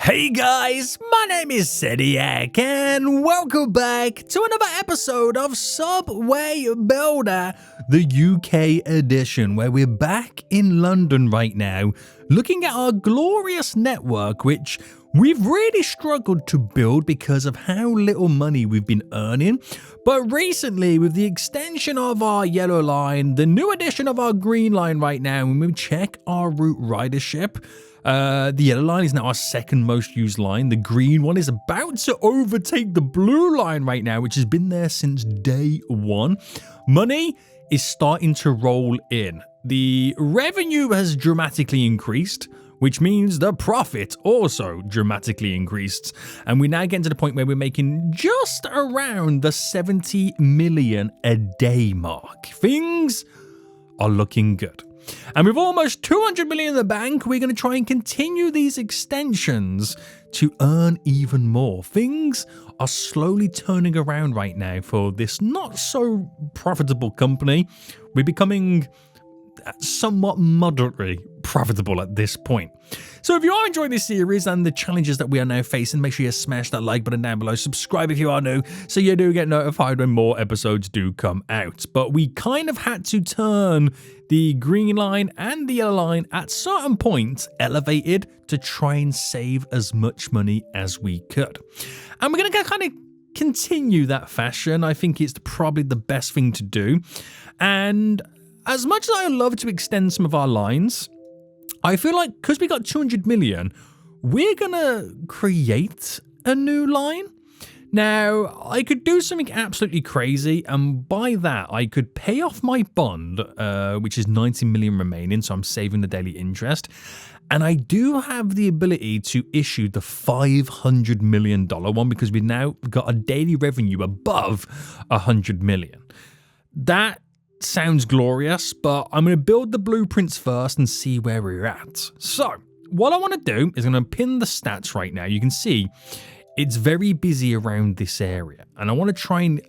Hey guys, my name is Sediak and welcome back to another episode of Subway Builder, the UK edition, where we're back in London right now, looking at our glorious network, which we've really struggled to build because of how little money we've been earning. But recently, with the extension of our yellow line, the new addition of our green line right now, when we check our route ridership, the yellow line is now our second most used line. The green one is about to overtake the blue line right now, which has been there since day one. Money is starting to roll in. The revenue has dramatically increased, which means the profit also dramatically increased. And we're now getting to the point where we're making just around the 70 million a day mark. Things are looking good. And with almost 200 million in the bank, we're going to try and continue these extensions to earn even more. Things are slowly turning around right now for this not so profitable company. We're becoming somewhat moderately profitable at this point. So if you are enjoying this series and the challenges that we are now facing, make sure you smash that like button down below, subscribe if you are new, so you do get notified when more episodes do come out. But we kind of had to turn the green line and the yellow line at certain points elevated to try and save as much money as we could. And we're going to kind of continue that fashion. I think it's probably the best thing to do. And as much as I love to extend some of our lines, I feel like because we got 200 million, we're going to create a new line. Now, I could do something absolutely crazy, and by that, I could pay off my bond, which is 90 million remaining, so I'm saving the daily interest. And I do have the ability to issue the $500 million one because we've now got a daily revenue above 100 million. That sounds glorious, but I'm going to build the blueprints first and see where we're at. So what I want to do is I'm going to pin the stats right now. You can see it's very busy around this area, and I want to try and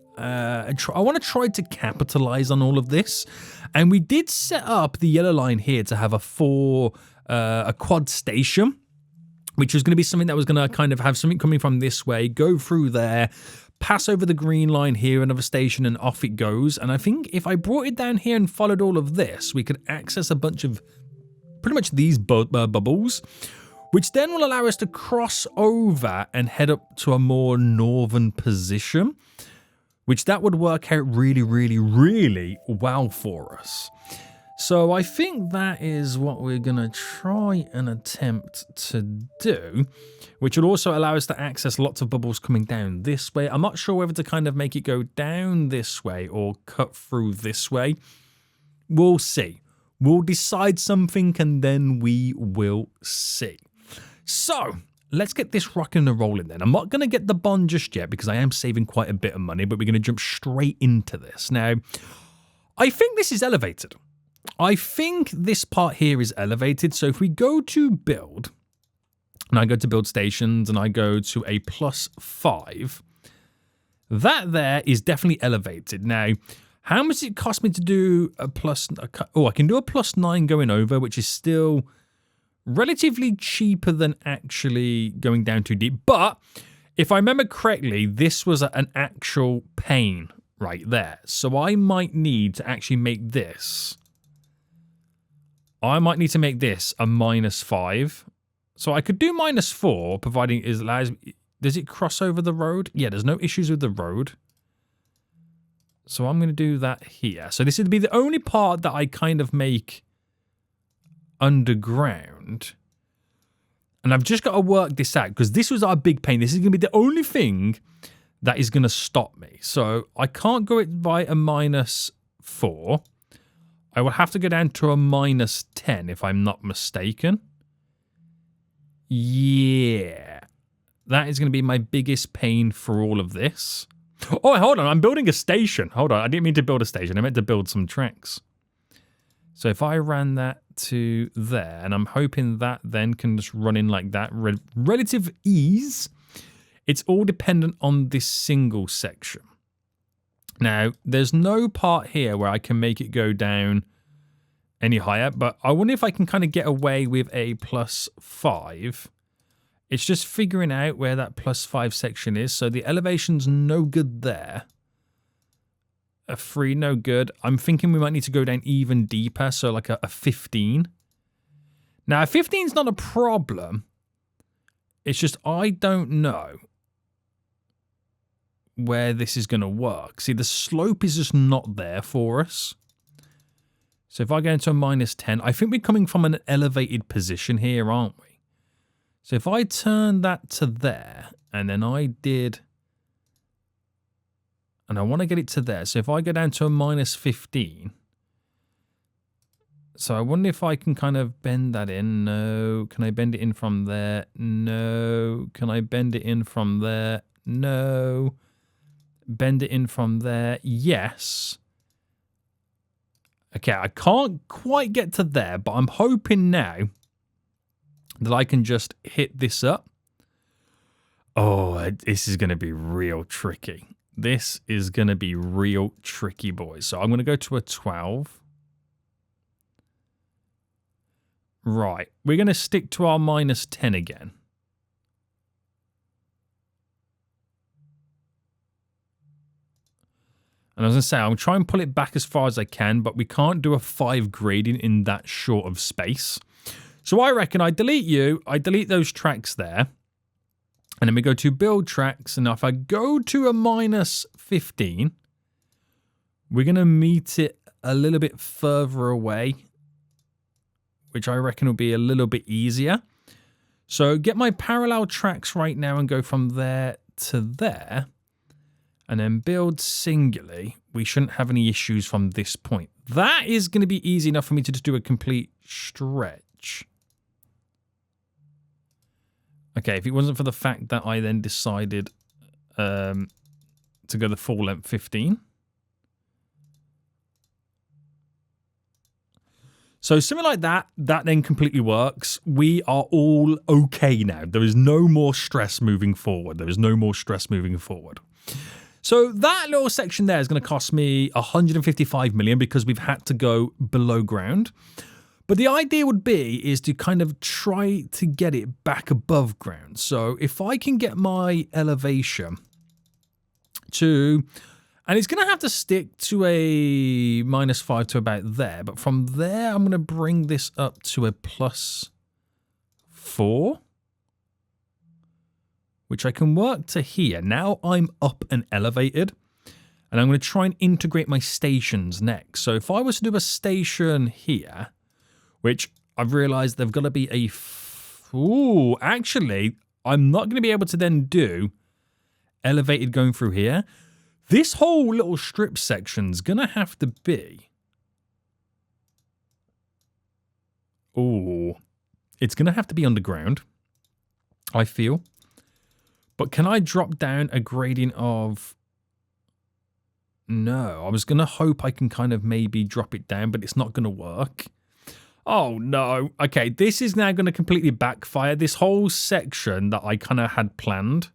try to capitalize on all of this. And we did set up the yellow line here to have a quad station, which was going to be something that was going to kind of have something coming from this way, go through there, pass over the green line here, another station, and off it goes. And I think if I brought it down here and followed all of this, we could access a bunch of pretty much these bubbles, which then will allow us to cross over and head up to a more northern position, which that would work out really, really, really well for us. So I think that is what we're going to try and attempt to do, which will also allow us to access lots of bubbles coming down this way. I'm not sure whether to kind of make it go down this way or cut through this way. We'll see. We'll decide something and then we will see. So let's get this rocking and rolling then. I'm not going to get the bond just yet because I am saving quite a bit of money, but we're going to jump straight into this. Now, I think this is elevated. I think this part here is elevated. So if we go to build, and I go to build stations, and I go to a +5, that there is definitely elevated. Now, how much does it cost me to do a plus? Oh, I can do a +9 going over, which is still relatively cheaper than actually going down too deep. But if I remember correctly, this was an actual pain right there. So I might need to actually make this. I might need to make this a -5. So I could do -4, providing it allows. Does it cross over the road? Yeah, there's no issues with the road. So I'm going to do that here. So this would be the only part that I kind of make underground. And I've just got to work this out because this was our big pain. This is going to be the only thing that is going to stop me. So I can't go it by a -4. I will have to go down to a -10 if I'm not mistaken. Yeah. That is going to be my biggest pain for all of this. Oh, hold on. I'm building a station. Hold on. I didn't mean to build a station. I meant to build some tracks. So if I ran that to there, and I'm hoping that then can just run in like that, relative ease, it's all dependent on this single section. Now, there's no part here where I can make it go down any higher, but I wonder if I can kind of get away with a +5 It's just figuring out where that +5 section is. So the elevation's no good there. A 3, no good. I'm thinking we might need to go down even deeper. So like a 15. Now, a 15's not a problem. It's just I don't know where this is going to work. See, the slope is just not there for us. So if I go into a -10, I think we're coming from an elevated position here, aren't we? So if I turn that to there, and then I did, and I want to get it to there. So if I go down to a -15, so I wonder if I can kind of bend that in. No. Can I bend it in from there? No. Can I bend it in from there? No. Bend it in from there? Yes. Okay, I can't quite get to there, but I'm hoping now that I can just hit this up. Oh, this is going to be real tricky. This is going to be real tricky, boys. So I'm going to go to a 12. Right. We're going to stick to our -10 again. And I was going to say, I'll try and pull it back as far as I can, but we can't do a 5 gradient in that short of space. So I reckon I delete you, I delete those tracks there, and then we go to build tracks, and if I go to a -15, we're going to meet it a little bit further away, which I reckon will be a little bit easier. So get my parallel tracks right now and go from there to there, and then build singularly. We shouldn't have any issues from this point. That is going to be easy enough for me to just do a complete stretch. Okay, if it wasn't for the fact that I then decided to go the full length 15. So something like that then completely works. We are all okay now. There is no more stress moving forward. There is no more stress moving forward. So that little section there is going to cost me 155 million because we've had to go below ground. But the idea would be is to kind of try to get it back above ground. So if I can get my elevation to, and it's going to have to stick to a -5 to about there. But from there, I'm going to bring this up to a +4, which I can work to here. Now I'm up and elevated. And I'm going to try and integrate my stations next. So if I was to do a station here, which I've realized they've got to be a... Ooh, actually, I'm not going to be able to then do elevated going through here. This whole little strip section's going to have to be... Ooh, it's going to have to be underground, I feel. But can I drop down a gradient of... No, I was going to hope I can kind of maybe drop it down, but it's not going to work. Oh, no. Okay, this is now going to completely backfire. This whole section that I kind of had planned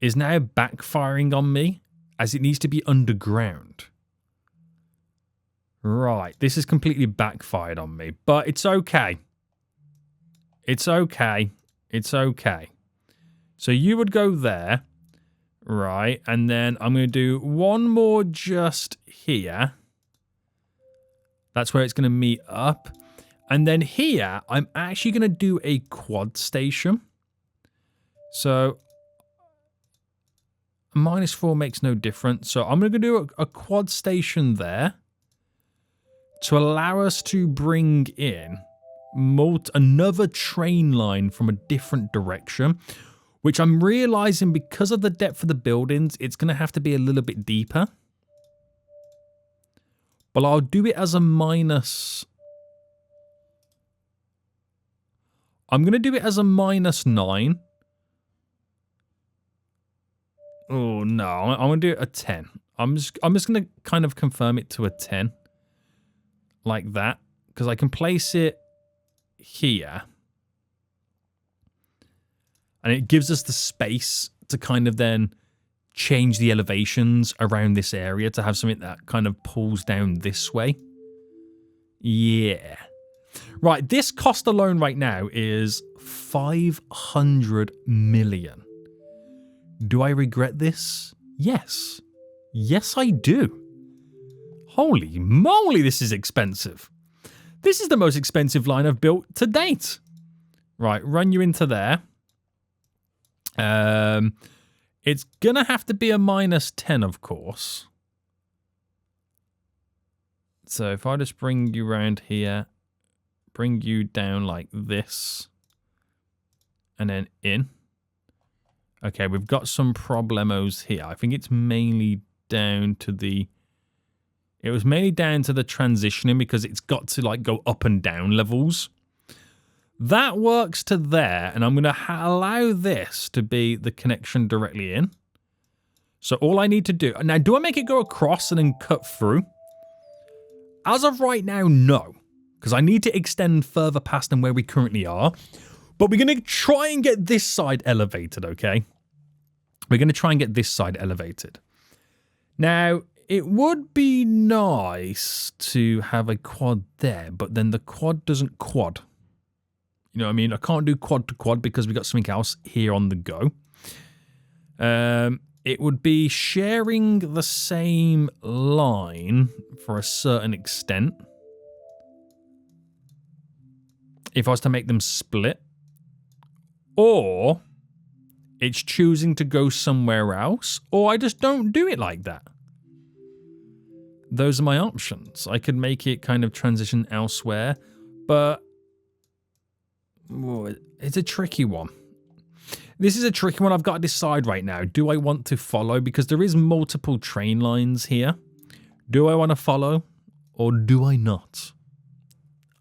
is now backfiring on me as it needs to be underground. Right, this is completely backfired on me, but it's okay. It's okay. It's okay. So you would go there, right, and then I'm going to do one more just here. That's where it's going to meet up. And then here, I'm actually going to do a quad station. So -4 makes no difference. So I'm going to do a quad station there to allow us to bring in another train line from a different direction, which I'm realizing because of the depth of the buildings, it's going to have to be a little bit deeper. But I'll do it as a minus... I'm going to do it as a -9. Oh, no. I'm going to do it a 10. I'm just going to kind of confirm it to a 10. Like that. Because I can place it here. And it gives us the space to kind of then change the elevations around this area to have something that kind of pulls down this way. Yeah. Right, this cost alone right now is 500 million. Do I regret this? Yes. Yes, I do. Holy moly, this is expensive. This is the most expensive line I've built to date. Right, run you into there. It's gonna have to be a -10, of course. So if I just bring you around here, bring you down like this, and then in. Okay, we've got some problemos here. I think it's mainly down to the... It was mainly down to the transitioning because it's got to like go up and down levels. That works to there, and I'm going to allow this to be the connection directly in. So all I need to do... Now, do I make it go across and then cut through? As of right now, no. Because I need to extend further past than where we currently are. But we're going to try and get this side elevated, okay? We're going to try and get this side elevated. Now, it would be nice to have a quad there, but then the quad doesn't quad. You know what I mean? I can't do quad to quad because we got something else here on the go. It would be sharing the same line for a certain extent. If I was to make them split. Or it's choosing to go somewhere else. Or I just don't do it like that. Those are my options. I could make it kind of transition elsewhere. But it's a tricky one. This is a tricky one I've got to decide right now. Do I want to follow? Because there is multiple train lines here. Do I want to follow? Or do I not?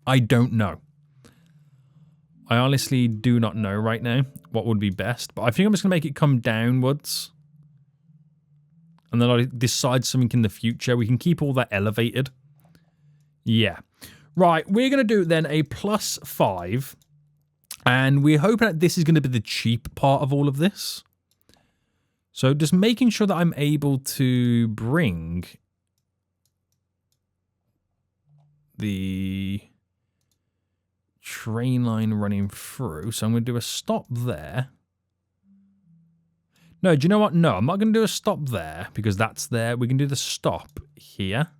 I don't know. I honestly do not know right now what would be best. But I think I'm just going to make it come downwards. And then I'll decide something in the future. We can keep all that elevated. Yeah. Right, we're going to do then a +5. And we're hoping that this is going to be the cheap part of all of this. So just making sure that I'm able to bring the train line running through. So I'm going to do a stop there. No, do you know what? No, I'm not going to do a stop there because that's there. We can do the stop here.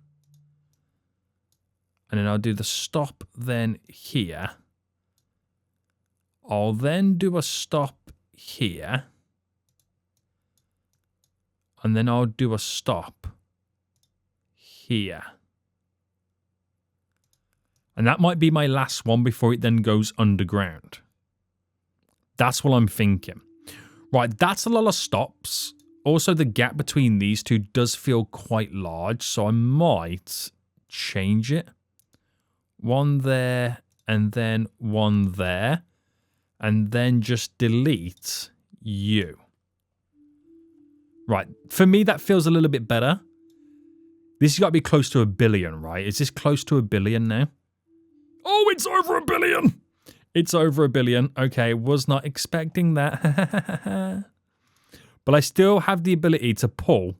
And then I'll do the stop then here. I'll then do a stop here. And then I'll do a stop here. And that might be my last one before it then goes underground. That's what I'm thinking. Right, that's a lot of stops. Also, the gap between these two does feel quite large, so I might change it. One there, and then one there. And then just delete you. Right, for me that feels a little bit better. This has got to be close to 1 billion, right? Is this close to 1 billion now? Oh, it's over 1 billion! It's over 1 billion. Okay, was not expecting that. But I still have the ability to pull.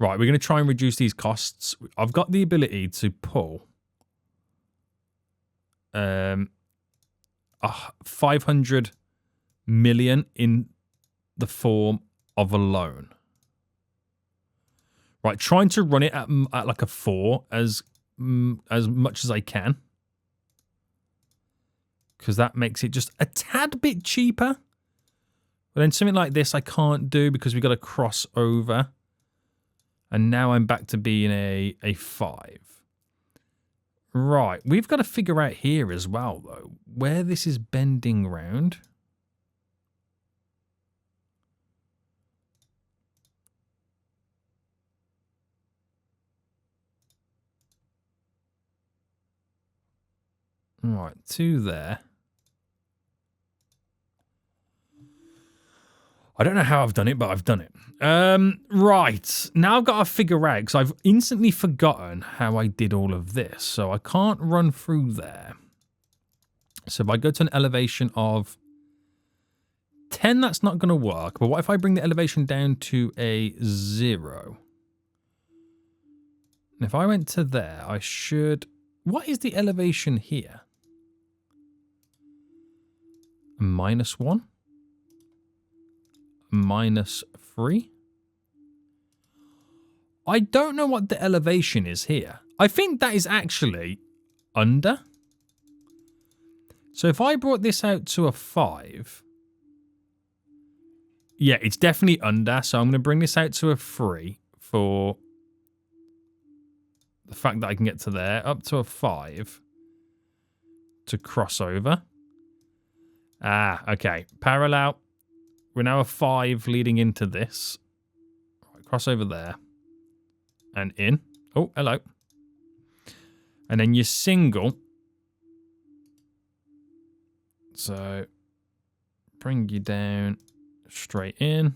Right, we're going to try and reduce these costs. I've got the ability to pull 500 million in the form of a loan. Right, trying to run it at like a 4 as much as I can. Because that makes it just a tad bit cheaper. But then something like this I can't do because we've got to cross over. And now I'm back to being a 5. Right, we've got to figure out here as well, though, where this is bending round. Right, 2 there. I don't know how I've done it, but I've done it. Right, now I've got to figure out, because I've instantly forgotten how I did all of this. So I can't run through there. So if I go to an elevation of 10, that's not going to work. But what if I bring the elevation down to a 0? And if I went to there, I should what is the elevation here? -1? -3? I don't know what the elevation is here. I think that is actually under. So if I brought this out to a 5... Yeah, it's definitely under. So I'm going to bring this out to a 3 for the fact that I can get to there. Up to a 5 to cross over. Ah, okay. Parallel. We're now a 5 leading into this. Right, cross over there. And in. Oh, hello. And then your single. So, bring you down straight in.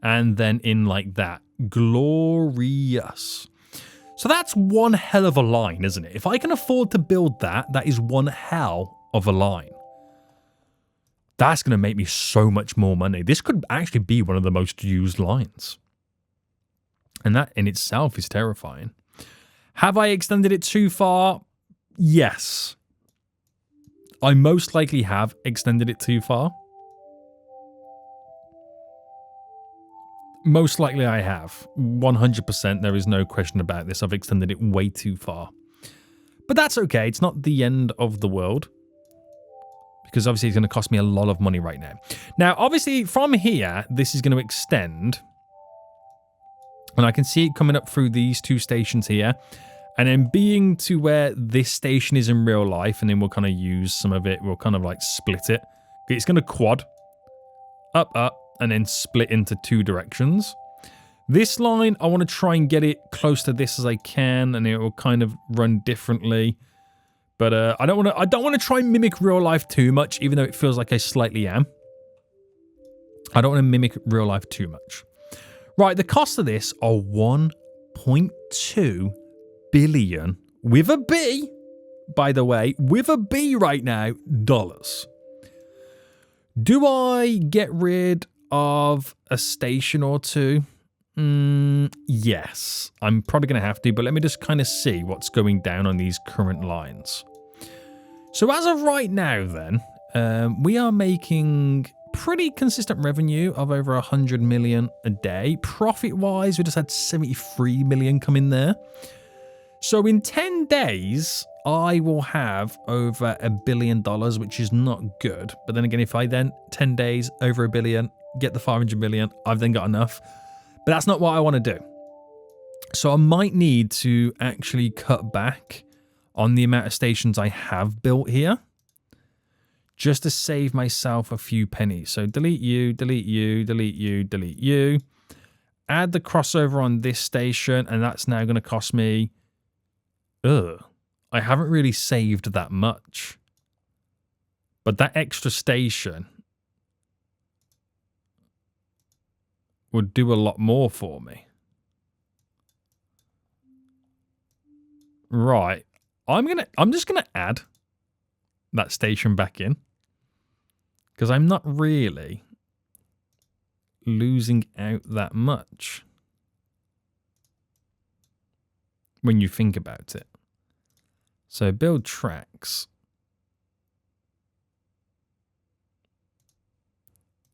And then in like that. Glorious. So that's one hell of a line, isn't it? If I can afford to build that, that is one hell of a line. That's going to make me so much more money. This could actually be one of the most used lines. And that in itself is terrifying. Have I extended it too far? Yes. I most likely have extended it too far. Most likely I have. 100%, there is no question about this. I've extended it way too far. But that's okay. It's not the end of the world. Because obviously it's going to cost me a lot of money right now. Now, obviously, from here, this is going to extend. And I can see it coming up through these two stations here. And then being to where this station is in real life. And then we'll kind of use some of it. We'll kind of like split it. It's going to quad. Up, up. And then split into two directions. This line, I want to try and get it close to this as I can. And it will kind of run differently. But I don't want to try and mimic real life too much, even though it feels like I slightly am. I don't want to mimic real life too much. Right, the cost of this are 1.2 billion with a B, by the way, with a B right now, dollars. Do I get rid of a station or two? Yes, I'm probably going to have to, but let me just kind of see what's going down on these current lines. So as of right now then, we are making pretty consistent revenue of over 100 million a day. Profit-wise, we just had 73 million come in there. So in 10 days, I will have over $1 billion, which is not good. But then again, if I then 10 days over $1 billion, get the 500 million, I've then got enough. But that's not what I want to do. So I might need to actually cut back on the amount of stations I have built here, just to save myself a few pennies. So delete you, delete you, delete you, delete you. Add the crossover on this station, and that's now going to cost me... I haven't really saved that much. But that extra station would do a lot more for me. Right. I'm just gonna add that station back in. Because I'm not really losing out that much. When you think about it. So build tracks.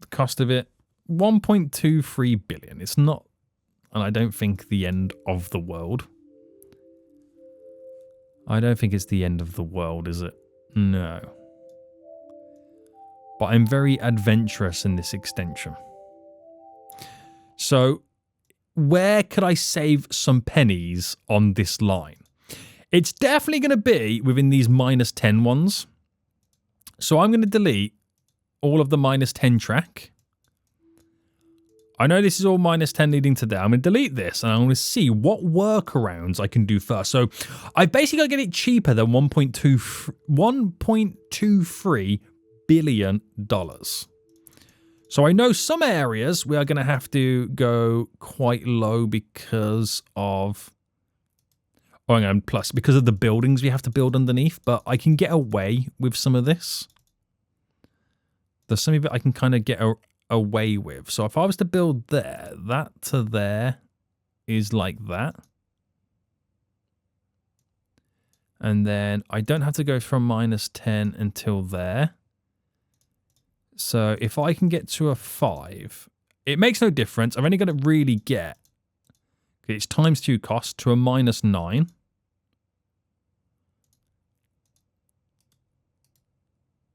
The cost of it, 1.23 billion. It's not, and I don't think the end of the world. I don't think it's the end of the world, is it? No. But I'm very adventurous in this extension. So, where could I save some pennies on this line? It's definitely going to be within these -10 ones. So I'm going to delete all of the -10 track. I know this is all -10 leading to there. I'm going to delete this and I'm going to see what workarounds I can do first. So I basically got to get it cheaper than $1.23 billion. So I know some areas we are going to have to go quite low because of... Oh, hang on, plus because of the buildings we have to build underneath. But I can get away with some of this. There's some of it I can kind of get away with. So if I was to build there, that to there, is like that. And then I don't have to go from -10 until there. So if I can get to a 5, it makes no difference. I've only got to really get, it's times 2 cost, to a -9.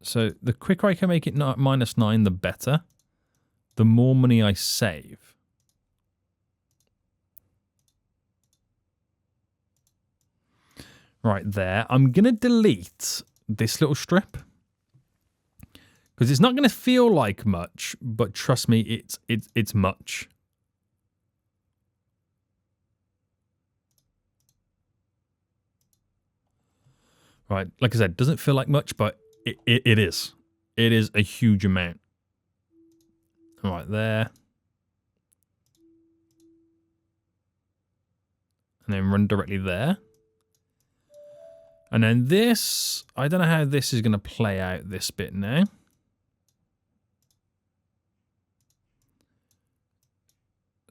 So the quicker I can make it -9, the better. The more money I save. Right there. I'm going to delete this little strip. Because it's not going to feel like much, but trust me, it's much. Right, like I said, it doesn't feel like much, but it is. It is a huge amount. Right there. And then run directly there. And then this, I don't know how this is going to play out, this bit now.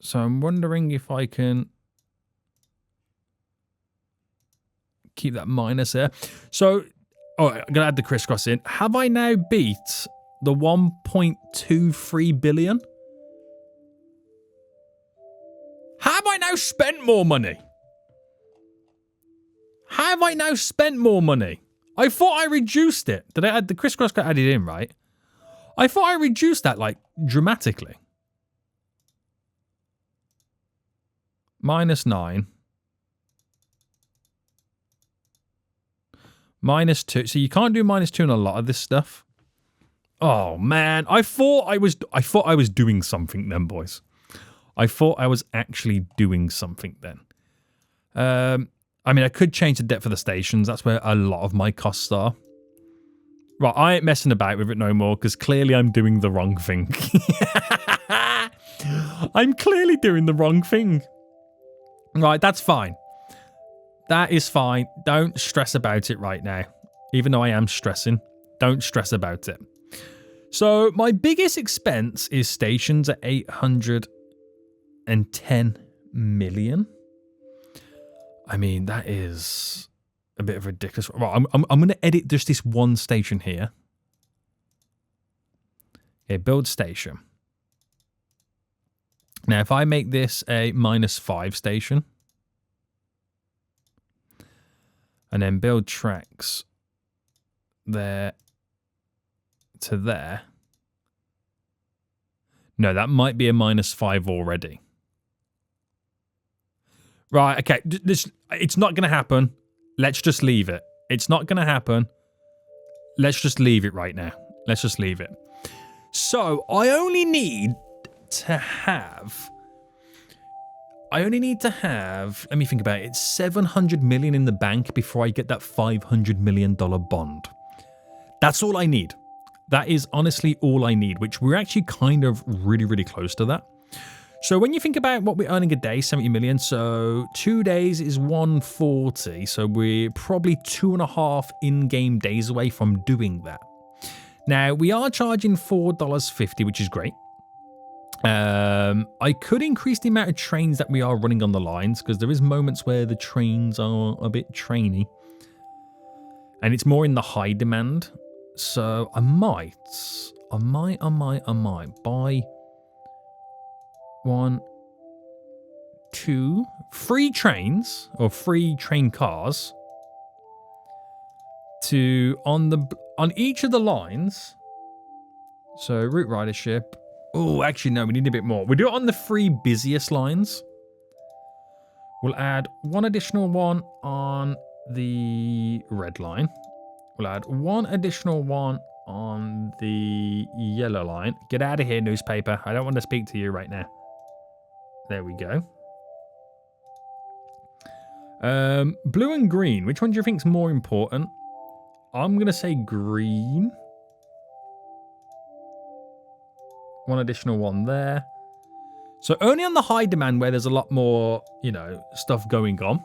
So I'm wondering if I can keep that minus there. So, oh, I'm going to add the crisscross in. Have I now beat the 1.23 billion? Have I now spent more money? Have I now spent more money? I thought I reduced it. Did I add the crisscross got added in, right? I thought I reduced that, like, dramatically. -9. -2. So you can't do -2 on a lot of this stuff. Oh man, I thought I was doing something then, boys. I thought I was actually doing something then. I mean, I could change the depth of the stations. That's where a lot of my costs are. Right, I ain't messing about with it no more because clearly I'm doing the wrong thing. I'm clearly doing the wrong thing. Right, that's fine. That is fine. Don't stress about it right now. Even though I am stressing, don't stress about it. So my biggest expense is stations at 810 million. I mean, that is a bit of ridiculous. Right, I'm going to edit just this one station here. Okay, build station. Now, if I make this a -5 station, and then build tracks there to there. No, that might be a -5 already. Right, okay, it's not going to happen. Let's just leave it. It's not going to happen. Let's just leave it right now. Let's just leave it. So, I only need to have, let me think about it, it's 700 million in the bank before I get that $500 million bond. That's all I need. That is honestly all I need, which we're actually kind of really, really close to that. So when you think about what we're earning a day, 70 million, so 2 days is 140. So we're probably 2.5 in-game days away from doing that. Now, we are charging $4.50, which is great. I could increase the amount of trains that we are running on the lines because there is moments where the trains are a bit trainy. And it's more in the high demand. So I might buy 1, 2, 3 trains or 3 train cars to on each of the lines. So route ridership. Oh, actually no, we need a bit more. We'll do it on the 3 busiest lines. We'll add 1 additional one on the red line. We'll add 1 additional one on the yellow line. Get out of here, newspaper. I don't want to speak to you right now. There we go. Blue and green. Which one do you think is more important? I'm going to say green. 1 additional one there. So only on the high demand where there's a lot more, stuff going on.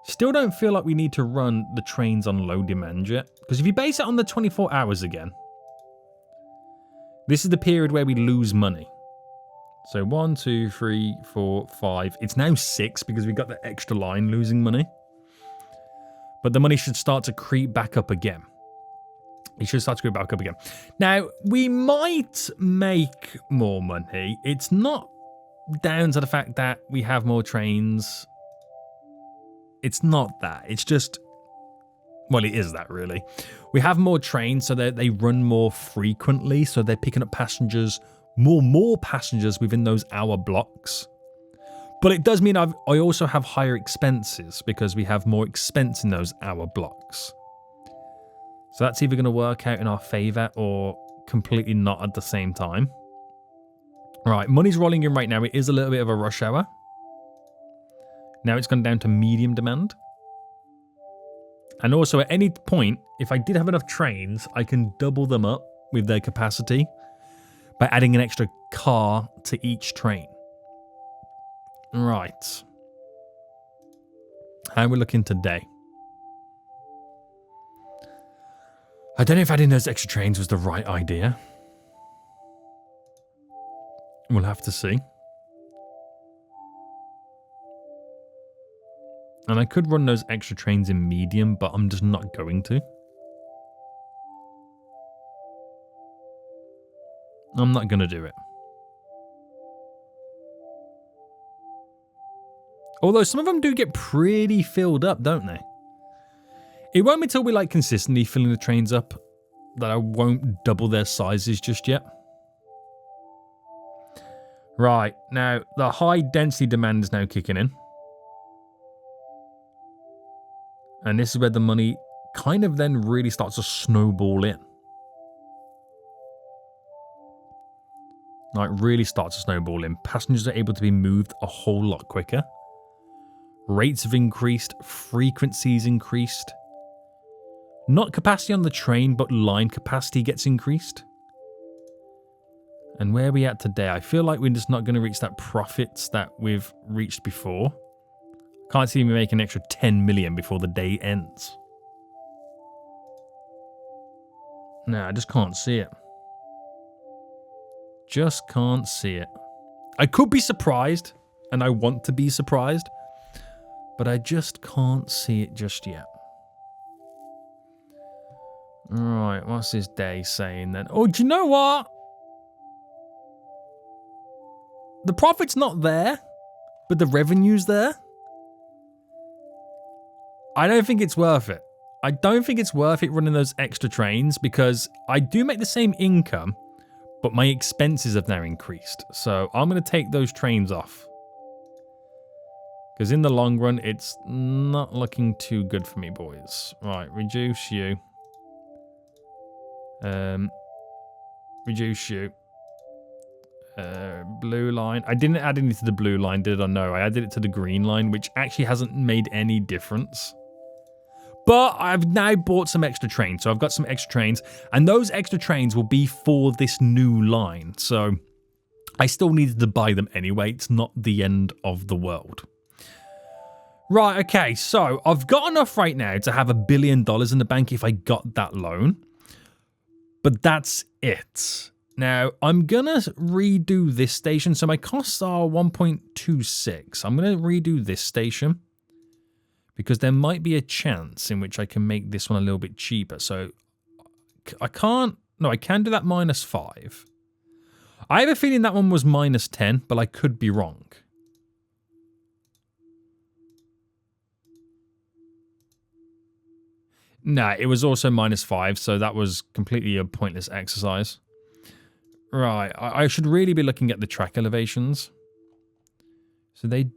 Still don't feel like we need to run the trains on low demand yet. Because if you base it on the 24 hours again, this is the period where we lose money. So 1, 2, 3, 4, 5. It's now 6 because we got the extra line losing money. But the money should start to creep back up again. It should start to creep back up again. Now, we might make more money. It's not down to the fact that we have more trains. It's not that. It's just... Well, it is that, really. We have more trains so that they run more frequently. So they're picking up passengers, more passengers within those hour blocks. But it does mean I also have higher expenses because we have more expense in those hour blocks. So that's either going to work out in our favour or completely not at the same time. Right, money's rolling in right now. It is a little bit of a rush hour. Now it's gone down to medium demand. And also at any point, if I did have enough trains, I can double them up with their capacity by adding an extra car to each train. Right. How are we looking today? I don't know if adding those extra trains was the right idea. We'll have to see. And I could run those extra trains in medium, but I'm just not going to. I'm not going to do it. Although some of them do get pretty filled up, don't they? It won't be until we like consistently filling the trains up that I won't double their sizes just yet. Right, now the high density demand is now kicking in. And this is where the money kind of then really starts to snowball in. Like really starts to snowball in. Passengers are able to be moved a whole lot quicker. Rates have increased, frequencies increased. Not capacity on the train, but line capacity gets increased. And where are we at today? I feel like we're just not going to reach that profits that we've reached before. Can't see me make an extra 10 million before the day ends. No, I just can't see it. Just can't see it. I could be surprised, and I want to be surprised, but I just can't see it just yet. Right, what's this day saying then? Oh, do you know what? The profit's not there, but the revenue's there. I don't think it's worth it. I don't think it's worth it running those extra trains because I do make the same income, but my expenses have now increased. So I'm going to take those trains off. Because in the long run, it's not looking too good for me, boys. Right, reduce you. Reduce you. Blue line. I didn't add any to the blue line, did I? No, I added it to the green line, which actually hasn't made any difference. But I've now bought some extra trains, so I've got some extra trains, and those extra trains will be for this new line. So I still needed to buy them anyway. It's not the end of the world. Right, okay, so I've got enough right now to have $1 billion in the bank if I got that loan. But that's it. Now, I'm going to redo this station. So my costs are 1.26. I'm going to redo this station because there might be a chance in which I can make this one a little bit cheaper. So I can't... No, I can do that -5. I have a feeling that one was -10, but I could be wrong. Nah, it was also -5, so that was completely a pointless exercise. Right, I should really be looking at the track elevations. So do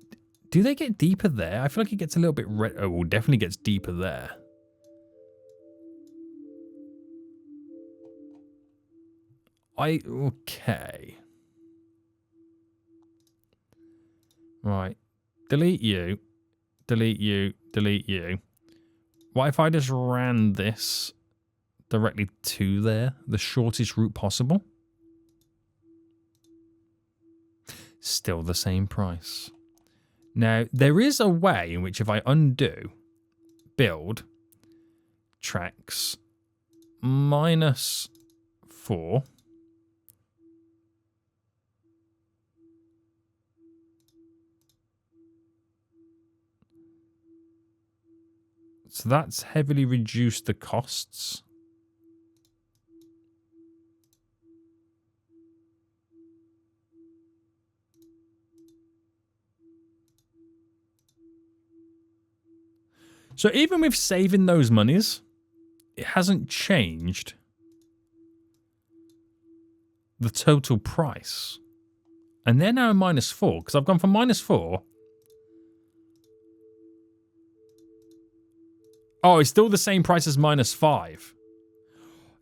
they get deeper there? I feel like it gets a little bit oh, well, definitely gets deeper there. Okay. Right, delete you, delete you, delete you. What if I just ran this directly to there? The shortest route possible? Still the same price. Now, there is a way in which if I undo, build, tracks, -4, So that's heavily reduced the costs. So even with saving those monies, it hasn't changed the total price. And they're now -4, because I've gone from -4. Oh, it's still the same price as -5.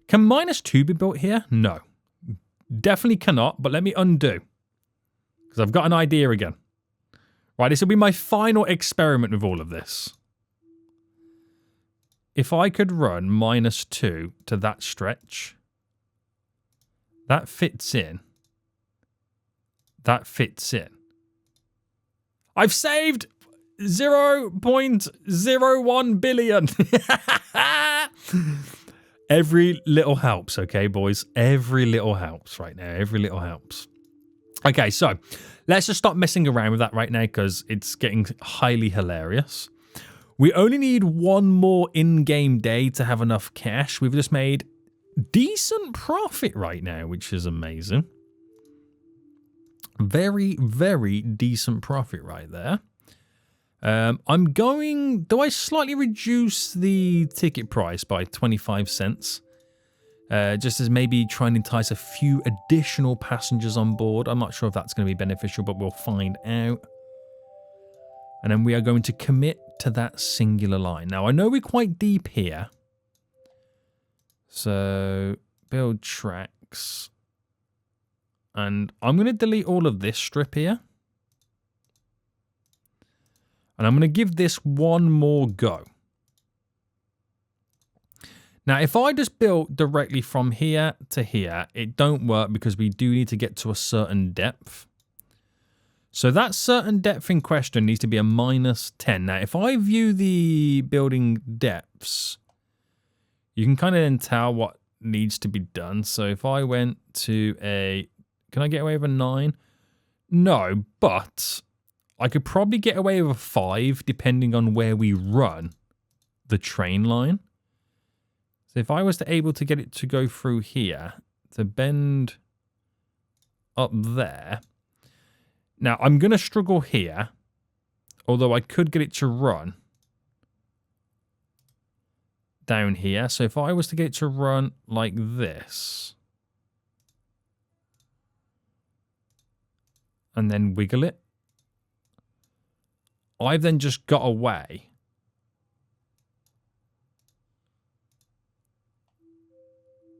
Can -2 be built here? No. Definitely cannot, but let me undo. Because I've got an idea again. Right, this will be my final experiment with all of this. If I could run -2 to that stretch, that fits in. That fits in. I've saved 0.01 billion. Every little helps, okay, boys? Every little helps right now. Every little helps. Okay, so let's just stop messing around with that right now because it's getting highly hilarious. We only need one more in-game day to have enough cash. We've just made decent profit right now, which is amazing. Very, very decent profit right there. I'm going... Do I slightly reduce the ticket price by 25 cents? Just as maybe try and entice a few additional passengers on board. I'm not sure if that's going to be beneficial, but we'll find out. And then we are going to commit to that singular line. Now, I know we're quite deep here. So, build tracks. And I'm going to delete all of this strip here. And I'm going to give this one more go. Now, if I just built directly from here to here, it don't work because we do need to get to a certain depth. So that certain depth in question needs to be a -10. Now, if I view the building depths, you can kind of then tell what needs to be done. So if I went to a... Can I get away with a 9? No, but I could probably get away with a 5 depending on where we run the train line. So if I was able to get it to go through here, to bend up there... Now, I'm going to struggle here, although I could get it to run down here. So if I was to get it to run like this, and then wiggle it, I've then just got away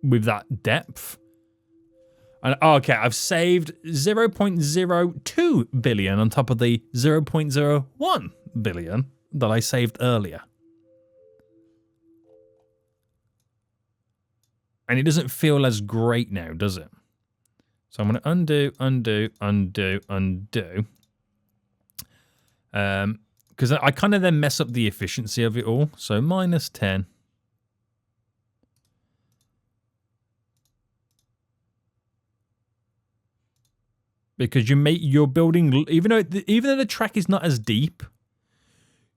with that depth. And, okay, I've saved 0.02 billion on top of the 0.01 billion that I saved earlier. And it doesn't feel as great now, does it? So I'm going to undo. Because I kind of then mess up the efficiency of it all. So -10. Because you're building, even though the track is not as deep,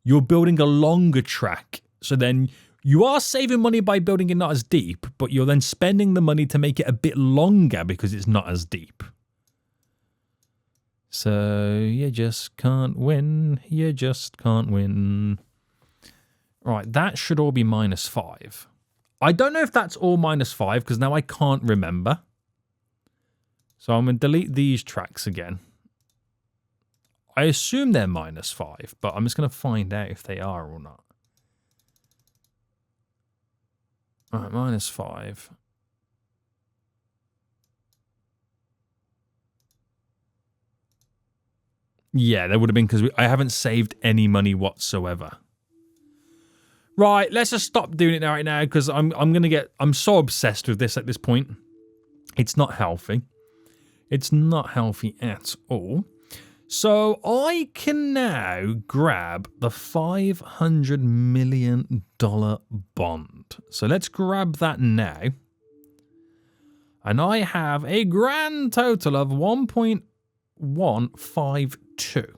you're building a longer track. So then you are saving money by building it not as deep, but you're then spending the money to make it a bit longer because it's not as deep. So you just can't win. You just can't win. Right, that should all be -5. I don't know if that's all -5 because now I can't remember. So I'm going to delete these tracks again. I assume they're -5, but I'm just going to find out if they are or not. All right, -5. Yeah, there would have been because I haven't saved any money whatsoever. Right, let's just stop doing it right now because I'm so obsessed with this at this point. It's not healthy. It's not healthy at all. So I can now grab the $500 million bond. So let's grab that now. And I have a grand total of 1.152.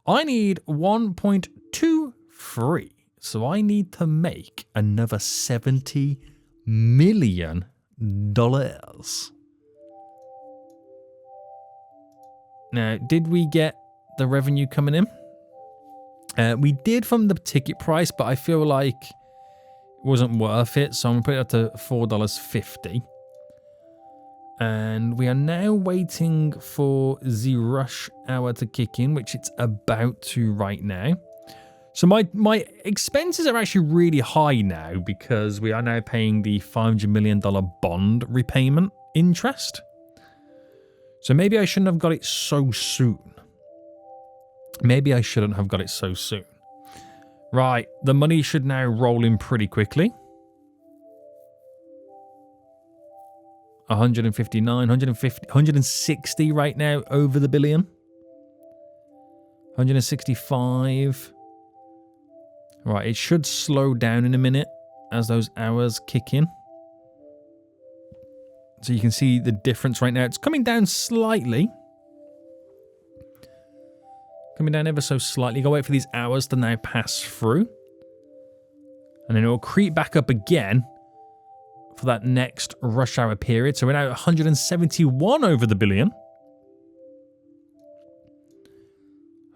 I need 1.23. So I need to make another $70 million. Now, did we get the revenue coming in? We did from the ticket price, but I feel like it wasn't worth it. So I'm going to put it up to $4.50. And we are now waiting for the rush hour to kick in, which it's about to right now. So my expenses are actually really high now because we are now paying the $500 million bond repayment interest. So maybe I shouldn't have got it so soon. Right, the money should now roll in pretty quickly. 159, 150, 160 right now over the billion. 165. Right, it should slow down in a minute as those hours kick in. So you can see the difference right now. It's coming down slightly. Coming down ever so slightly. Go wait for these hours to now pass through. And then it will creep back up again for that next rush hour period. So we're now at 171 over the billion.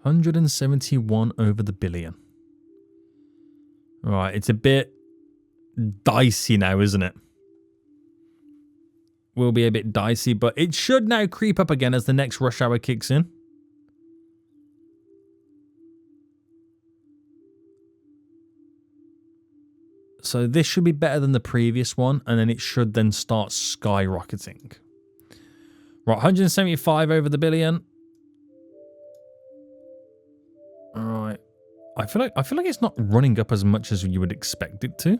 171 over the billion. Right, it's a bit dicey now, isn't it? Will be a bit dicey, but it should now creep up again as the next rush hour kicks in. So this should be better than the previous one, and then it should then start skyrocketing. Right, 175 over the billion. All right. I feel like it's not running up as much as you would expect it to.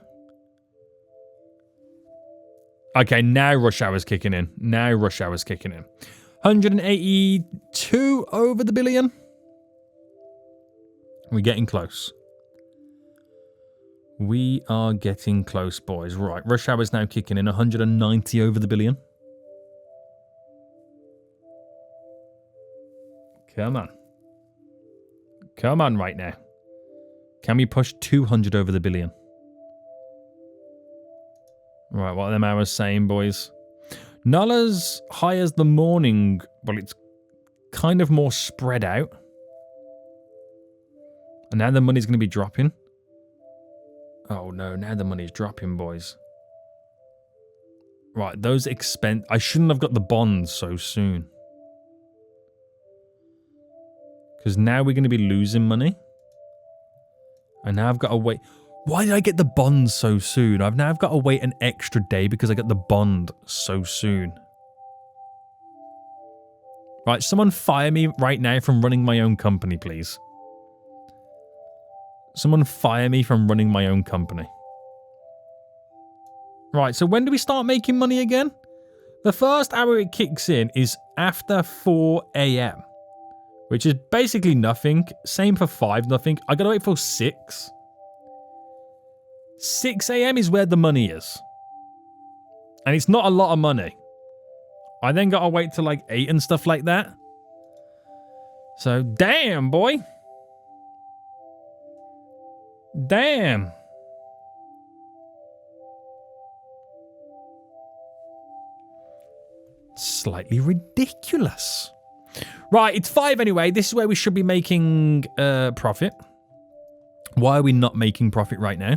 Okay, now rush hour's kicking in. 182 over the billion. We're getting close. We are getting close, boys. Right, rush hour's now kicking in. 190 over the billion. Come on. Come on right now. Can we push 200 over the billion? Right, what are them hours saying, boys? Not as high as the morning, but it's kind of more spread out. And now the money's going to be dropping. Oh no, now the money's dropping, boys. Right, those expense... I shouldn't have got the bonds so soon. Because now we're going to be losing money. And now I've got to wait... Why did I get the bond so soon? I've got to wait an extra day because I got the bond so soon. Right, someone fire me right now from running my own company, please. Someone fire me from running my own company. Right, so when do we start making money again? The first hour it kicks in is after 4 a.m. Which is basically nothing. Same for 5, nothing. I gotta wait for 6. 6 a.m. is where the money is. And it's not a lot of money. I then gotta wait till like 8 and stuff like that. So, damn, boy. Damn. Slightly ridiculous. Right, it's 5 anyway. This is where we should be making profit. Why are we not making profit right now?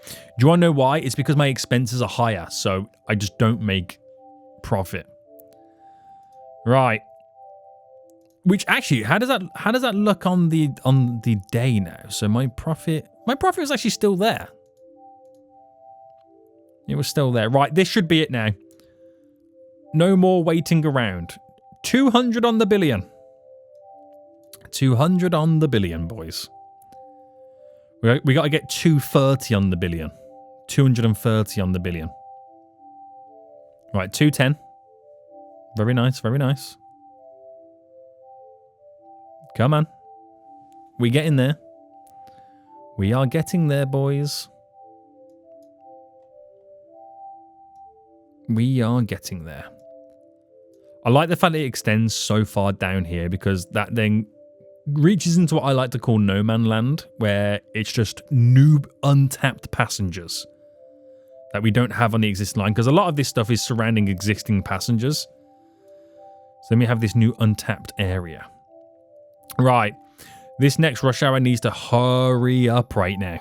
Do you want to know why? It's because my expenses are higher, so I just don't make profit. Right. Which actually, how does that look on the day now? So my profit was actually still there. It was still there. Right, this should be it now. No more waiting around. 200 on the billion. 200 on the billion, boys. We got to get 230 on the billion. 230 on the billion. Right, 210. Very nice, very nice. Come on. We getting there. We are getting there, boys. We are getting there. I like the fact that it extends so far down here because that then reaches into what I like to call no man land, where it's just new untapped passengers that we don't have on the existing line, because a lot of this stuff is surrounding existing passengers. So then we have this new untapped area. Right. This next rush hour needs to hurry up right now.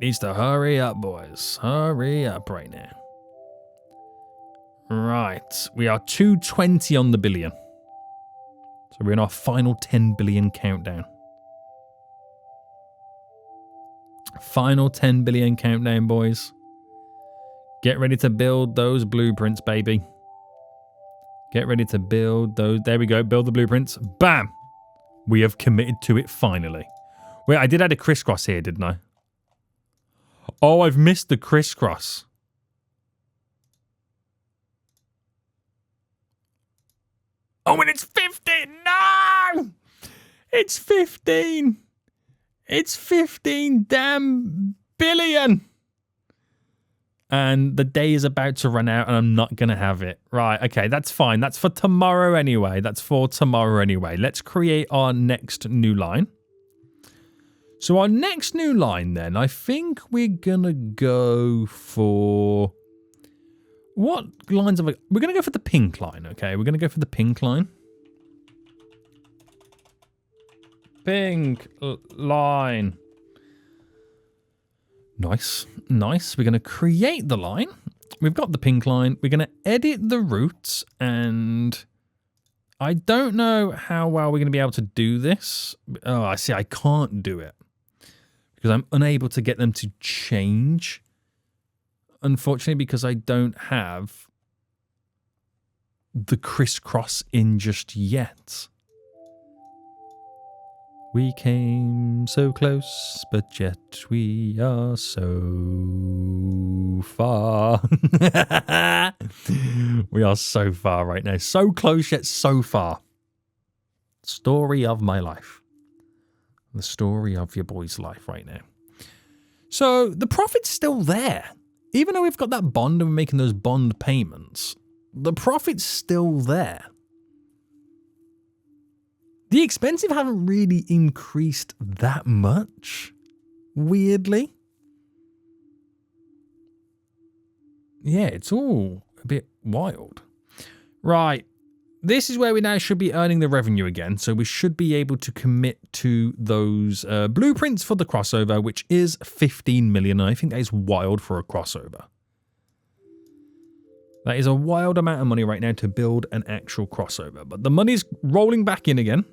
Needs to hurry up, boys. Hurry up right now. Right. We are 220 on the billion. So we're in our final 10 billion countdown. Final 10 billion countdown, boys. Get ready to build those blueprints, baby. Get ready to build those. There we go. Build the blueprints. Bam! We have committed to it finally. Wait, I did add a crisscross here, didn't I? Oh, I've missed the crisscross. Oh, and it's 15. No! It's 15. It's 15 damn billion. And the day is about to run out and I'm not going to have it. Right, okay, that's fine. That's for tomorrow anyway. That's for tomorrow anyway. Let's create our next new line. So our next new line then, I think we're going to go for... What lines have we... We're going to go for the pink line, okay? We're going to go for the pink line. Pink line. Nice, nice. We're going to create the line. We've got the pink line. We're going to edit the routes, and I don't know how well we're going to be able to do this. Oh, I see. I can't do it because I'm unable to get them to change, unfortunately, because I don't have the crisscross in just yet. We came so close, but yet we are so far. We are so far right now. So close, yet so far. Story of my life. The story of your boy's life right now. So the profit's still there. Even though we've got that bond and we're making those bond payments, the profit's still there. The expensive haven't really increased that much, weirdly. Yeah, it's all a bit wild. Right, this is where we now should be earning the revenue again, so we should be able to commit to those blueprints for the crossover, which is 15 million. I think that is wild for a crossover. That is a wild amount of money right now to build an actual crossover, but the money's rolling back in again.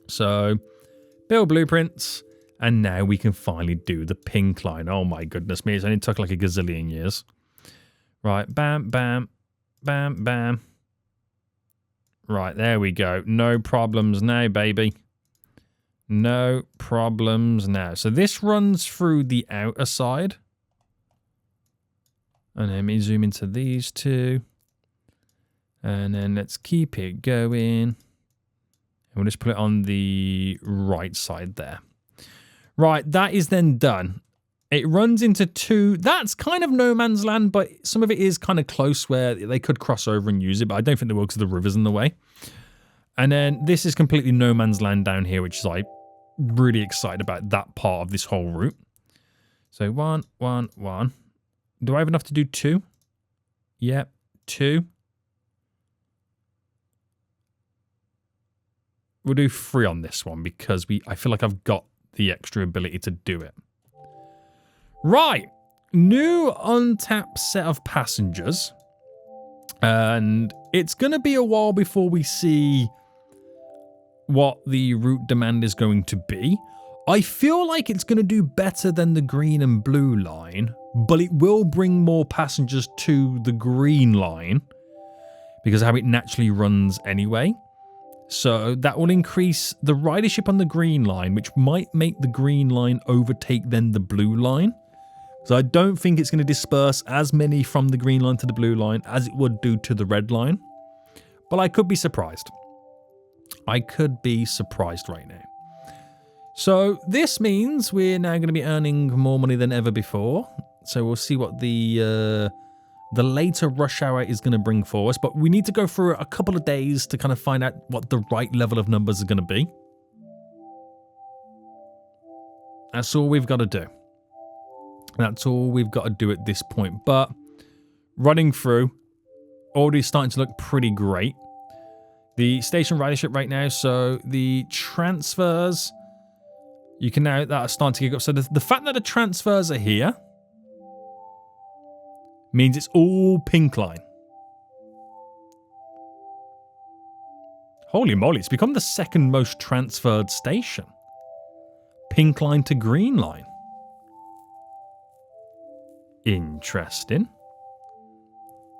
So, build blueprints, and now we can finally do the pink line. Oh my goodness me, it's only took like a gazillion years. Right, bam, bam, bam, bam. Right, there we go. No problems now, baby. No problems now. So this runs through the outer side. And let me zoom into these two. And then let's keep it going. We'll just put it on the right side there. Right, that is then done. It runs into two. That's kind of no man's land, but some of it is kind of close where they could cross over and use it, but I don't think they will because the river's in the way. And then this is completely no man's land down here, which is like really excited about that part of this whole route. So 1, 1, 1. Do I have enough to do 2? Yep, 2. We'll do 3 on this one because I feel like I've got the extra ability to do it. Right. New untapped set of passengers. And it's going to be a while before we see what the route demand is going to be. I feel like it's going to do better than the green and blue line, but it will bring more passengers to the green line because of how it naturally runs anyway. So that will increase the ridership on the green line, which might make the green line overtake then the blue line. So I don't think it's going to disperse as many from the green line to the blue line as it would do to the red line. But I could be surprised. I could be surprised right now. So this means we're now going to be earning more money than ever before. So we'll see what the the later rush hour is going to bring for us. But we need to go through a couple of days to kind of find out what the right level of numbers are going to be. That's all we've got to do. That's all we've got to do at this point. But running through, already starting to look pretty great. The station ridership right now, so the transfers, you can now, that are starting to kick up. So the fact that the transfers are here means it's all pink line. Holy moly, it's become the second most transferred station. Pink line to green line. Interesting.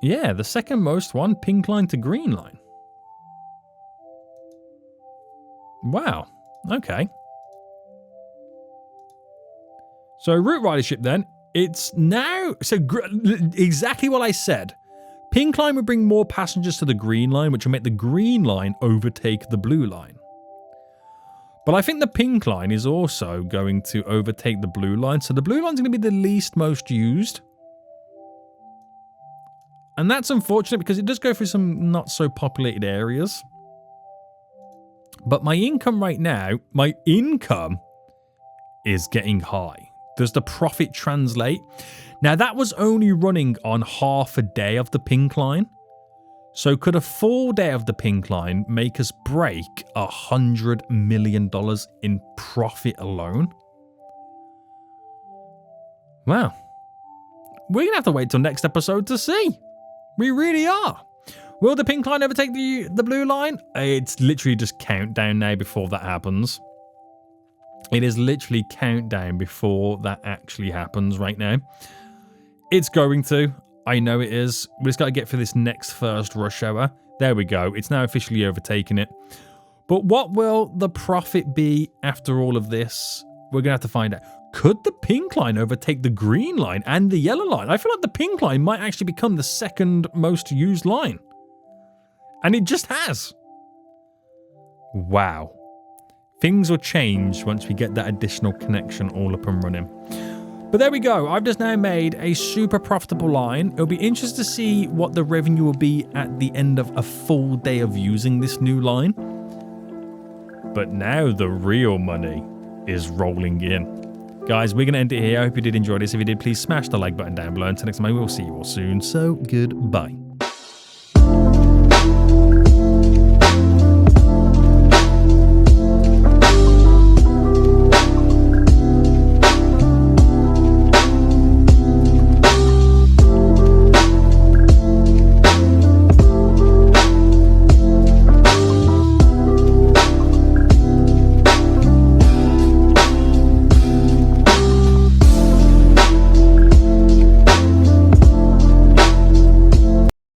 Yeah, the second most one, pink line to green line. Wow, okay. So route ridership then, it's now, so exactly what I said. Pink line would bring more passengers to the green line, which will make the green line overtake the blue line. But I think the pink line is also going to overtake the blue line. So the blue line is going to be the least most used. And that's unfortunate because it does go through some not so populated areas. But my income right now, my income is getting high. Does the profit translate? Now that was only running on half a day of the pink line. So could a full day of the pink line make us break $100 million in profit alone? Wow. We're going to have to wait till next episode to see. We really are. Will the pink line overtake the blue line? It's literally just countdown now before that happens. It is literally countdown before that actually happens right now. It's going to. I know it is. We just got to get through this next first rush hour. There we go. It's now officially overtaken it. But what will the profit be after all of this? We're going to have to find out. Could the pink line overtake the green line and the yellow line? I feel like the pink line might actually become the second most used line. And it just has. Wow. Things will change once we get that additional connection all up and running. But there we go. I've just now made a super profitable line. It'll be interesting to see what the revenue will be at the end of a full day of using this new line. But now the real money is rolling in. Guys, we're going to end it here. I hope you did enjoy this. If you did, please smash the like button down below. Until next time, I will see you all soon. So goodbye.